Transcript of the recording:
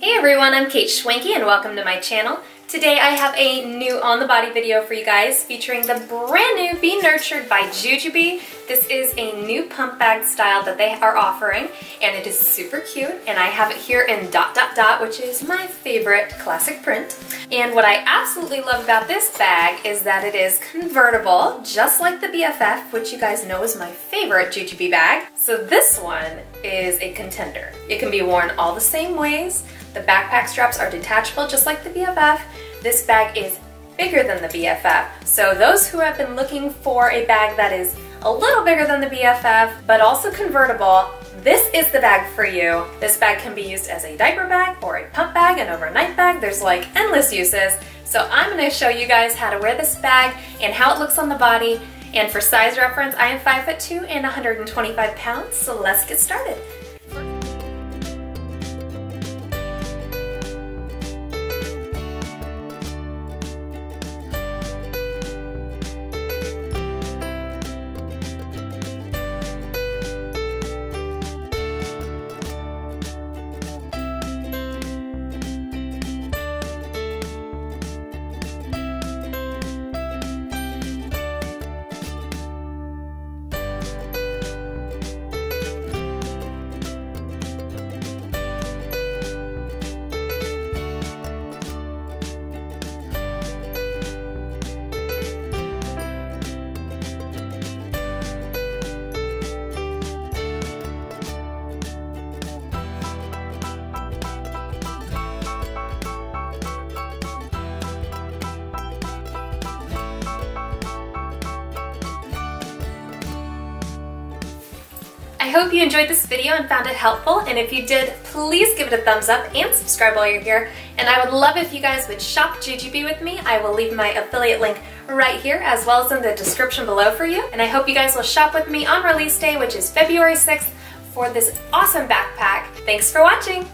Hey everyone, I'm kateschwanke and welcome to my channel. Today I have a new on the body video for you guys featuring the brand new Be Nurtured by JuJuBe. This is a new pump bag style that they are offering and it is super cute, and I have it here in ... which is my favorite classic print. And what I absolutely love about this bag is that it is convertible, just like the BFF, which you guys know is my favorite JuJuBe bag. So this one is a contender. It can be worn all the same ways. The backpack straps are detachable just like the BFF. This bag is bigger than the BFF. So those who have been looking for a bag that is a little bigger than the BFF, but also convertible, this is the bag for you. This bag can be used as a diaper bag or a pump bag, an overnight bag. There's like endless uses. So I'm gonna show you guys how to wear this bag and how it looks on the body. And for size reference, I am 5'2" and 125 pounds, so let's get started. I hope you enjoyed this video and found it helpful, and if you did, please give it a thumbs up and subscribe while you're here. And I would love if you guys would shop JuJuBe with me. I will leave my affiliate link right here as well as in the description below for you. And I hope you guys will shop with me on release day, which is February 6th, for this awesome backpack. Thanks for watching!